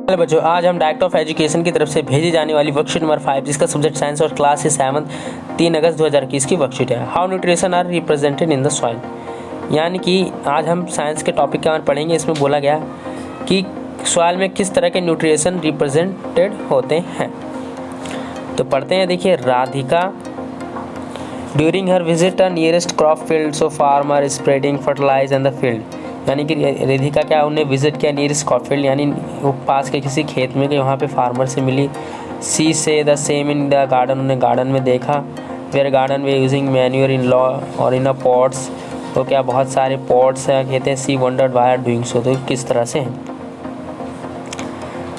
Hello बच्चों, आज हम डायरेक्टर ऑफ एजुकेशन की तरफ से भेजी जाने वाली वर्कशीट नंबर 5 जिसका सब्जेक्ट साइंस और क्लास है 7 3 अगस्त 2021 की वर्कशीट है। How nutrition are represented in the soil, यानी कि आज हम साइंस के टॉपिक के बारे में पढ़ेंगे। इसमें बोला गया कि सॉइल में किस तरह के न्यूट्रिशन रिप्रेजेंटेड होते हैं। तो पढ़ते हैं। देखिए, Radhika during her visit a nearest crop field so farmer spreading fertilise in the field, यानी कि राधिका क्या उन्हें विजिट किया नियरेस्ट क्रॉप फील्ड, यानी वो पास के किसी खेत में गए, वहाँ पे फार्मर से मिली। She saw the same in the garden, उन्हें गार्डन में देखा। Where garden they using manure in lawn और इन अ पॉट्स, तो क्या बहुत सारे पॉट्स हैं कहते हैं। She wondered why are doing so, तो किस तरह से हैं।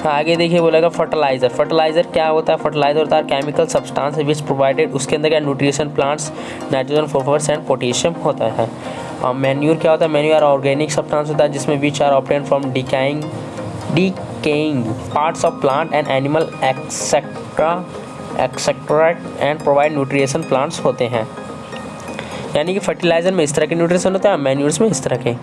आगे देखिए बोलेगा फर्टिलाइज़र। फर्टिलाइज़र क्या होता है? फर्टिलाइजर होता है केमिकल सब्सटेंस विच प्रोवाइडेड, उसके अंदर क्या nutrition plants nitrogen phosphorus and potassium होता है। और मैन्यूर क्या होता है? मैन्यूर ऑर्गेनिक सब्सटेंस होता है जिसमें which are obtain from decaying parts of plant and animal etcetera and provide nutrition plants होते हैं। यानी कि फर्टिलाइजर में इस तरह के न्यूट्रिशन होते हैं, मैन्यूर्स में इस तरह के।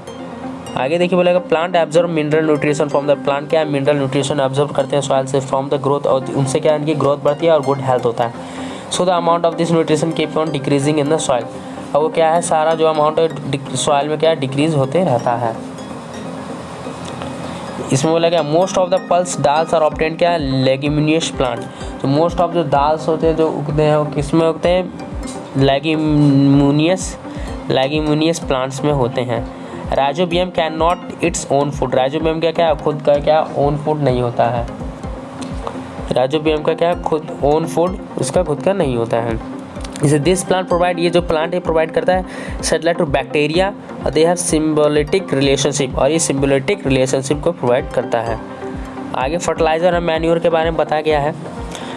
आगे देखिए बोलेगा plant absorb mineral nutrition from the plant, क्या है? मिनरल न्यूट्रिशन एब्जॉर्ब करते हैं सॉइल से फ्रॉम द ग्रोथ, और उनसे क्या इनकी ग्रोथ बढ़ती है और गुड हेल्थ होता है। So the amount of this nutrition keep on decreasing in the soil, और वो क्या है सारा जो अमाउंट है सॉइल में क्या है डिक्रीज होते रहता है। इसमें बोला क्या most of the pulse dals are obtained, क्या लेग्यूमिनियस प्लांट। तो मोस्ट ऑफ जो दाल्स होते हैं जो उगते हैं वो किस में उगते हैं? लेग्यूमिनियस प्लांट्स में होते हैं। Rhizobium can not its own food, rhizobium क्या खुद का क्या ओन फूड नहीं होता है। राइजोबियम का क्या खुद ओन फूड उसका खुद का नहीं होता है। इसे दिस प्लांट प्रोवाइड, ये जो प्लांट है प्रोवाइड करता है सेटेलाइट टू बैक्टीरिया, और दे हैव सिम्बियोटिक रिलेशनशिप, और ये सिम्बियोटिक रिलेशनशिप को प्रोवाइड करता है। आगे फर्टिलाइजर और मैन्यूर के बारे में बताया गया है।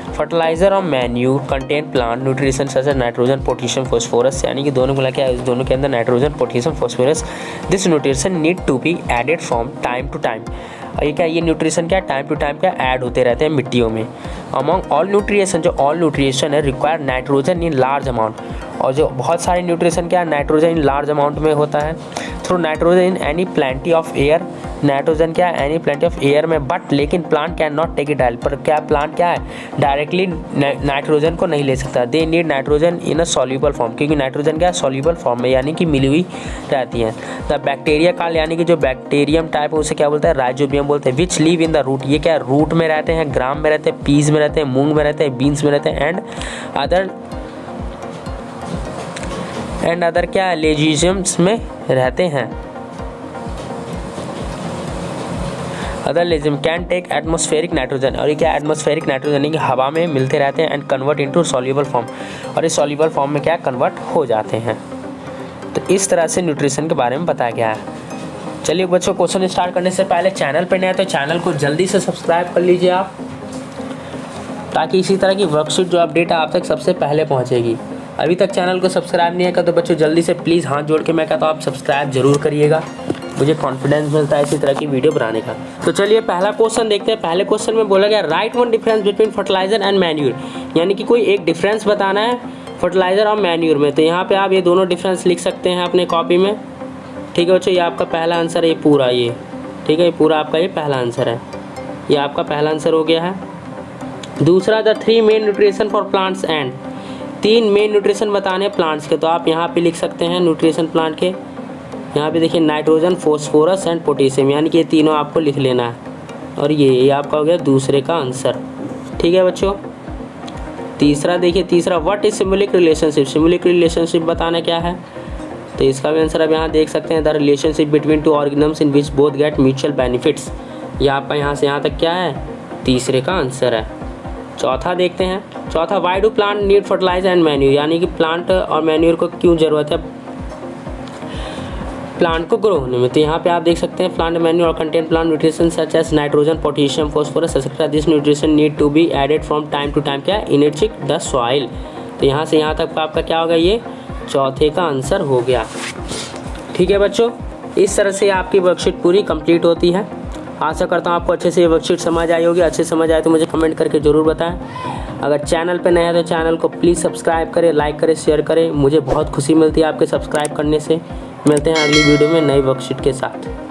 फर्टिलाइजर और manure contain plant nutrition such as nitrogen potassium phosphorus, यानी कि दोनों को क्या है, दोनों के अंदर nitrogen potassium phosphorus. This nutrition need to be added from time to time, और ये क्या ये न्यूट्रिशन क्या टाइम टू टाइम क्या ऐड होते रहते हैं मिट्टियों में। अमॉन्ग ऑल न्यूट्रिशन, जो ऑल न्यूट्रिशन है require nitrogen in large amount, और जो बहुत सारे न्यूट्रिशन क्या नाइट्रोजन इन लार्ज अमाउंट में होता है through nitrogen in any plenty of air. Nitrogen क्या है एनी प्लेंटी ऑफ एयर में, बट लेकिन plant can not take it direct, पर क्या प्लांट क्या है डायरेक्टली नाइट्रोजन को नहीं ले सकता। They need nitrogen in a soluble form, क्योंकि नाइट्रोजन क्या है सॉल्यूबल फॉर्म में, यानी कि मिली हुई रहती है। द बैक्टीरिया काल, यानी कि जो बैक्टीरियम टाइप है उसे क्या बोलते हैं? राइजोबियम बोलते हैं। विच लीव इन द रूट, ये क्या रूट में रहते हैं, ग्राम में रहते हैं, पीज में रहते हैं, मूंग में रहते हैं, बीन्स में रहते हैं, एंड अदर क्या लेजियम्स में रहते हैं। Other legume can take atmospheric nitrogen, और ये क्या एटमॉस्फेरिक नाइट्रोजन यानी कि हवा में मिलते रहते हैं, and convert into soluble form, और इस सॉल्यूबल फॉर्म में क्या कन्वर्ट हो जाते हैं। तो इस तरह से न्यूट्रिशन के बारे में बताया गया है। चलिए बच्चों, क्वेश्चन स्टार्ट करने से पहले चैनल पर नए हैं तो चैनल को जल्दी से सब्सक्राइब कर लीजिए आप, ताकि इसी तरह की वर्कशीट जो अपडेट आप तक सबसे पहले पहुँचेगी। अभी तक चैनल को सब्सक्राइब नहीं है तो बच्चों जल्दी से प्लीज़ हाथ जोड़ के मैं कहता हूँ आप सब्सक्राइब जरूर करिएगा, मुझे कॉन्फिडेंस मिलता है इसी तरह की वीडियो बनाने का। तो चलिए पहला क्वेश्चन देखते हैं। पहले क्वेश्चन में बोला गया write one difference between fertiliser and manure, यानी कि कोई एक डिफरेंस बताना है फर्टिलाइजर और मैन्यूर में। तो यहाँ पे आप ये दोनों डिफरेंस लिख सकते हैं अपने कॉपी में, ठीक है बच्चों। ये आपका पहला आंसर है, ये पूरा ये ठीक है, ये पूरा आपका ये पहला आंसर है, ये आपका पहला आंसर हो गया है। दूसरा the 3 main nutrition for plants and, 3 main nutrition बताने प्लांट्स के, तो आप यहाँ पे लिख सकते हैं न्यूट्रिशन प्लांट के। यहाँ पे देखिए नाइट्रोजन फॉस्फोरस एंड पोटेशियम, यानी कि ये तीनों आपको लिख लेना है, और ये आपका हो गया दूसरे का आंसर, ठीक है बच्चों। तीसरा देखिए, तीसरा what is symbolic relationship, symbolic relationship बताना क्या है, तो इसका भी आंसर आप यहाँ देख सकते हैं। The relationship between 2 organisms in which both get mutual benefits, ये आपका यहाँ से यहाँ तक क्या है तीसरे का आंसर है। चौथा देखते हैं, चौथा why do plant need fertiliser and manure, यानी कि प्लांट और मैन्यूर को क्यों ज़रूरत है प्लांट को ग्रो होने में। तो यहाँ पे आप देख सकते हैं plant manure contain plant nutrition such as nitrogen potassium phosphorus etcetera, this nutrition need to be added from time to time, क्या इनरिच द सॉइल। तो यहाँ से यहाँ तक आपका क्या होगा, ये चौथे का आंसर हो गया, ठीक है बच्चों। इस तरह से आपकी वर्कशीट पूरी कंप्लीट होती है। आशा करता हूँ आपको अच्छे से ये वर्कशीट समझ आई होगी। अच्छे समझ आए तो मुझे कमेंट करके ज़रूर बताएं। अगर चैनल पे नया है तो चैनल को प्लीज़ सब्सक्राइब करें, लाइक करें, शेयर करें, मुझे बहुत खुशी मिलती है आपके सब्सक्राइब करने से। मिलते हैं अगली वीडियो में नई वर्कशीट के साथ।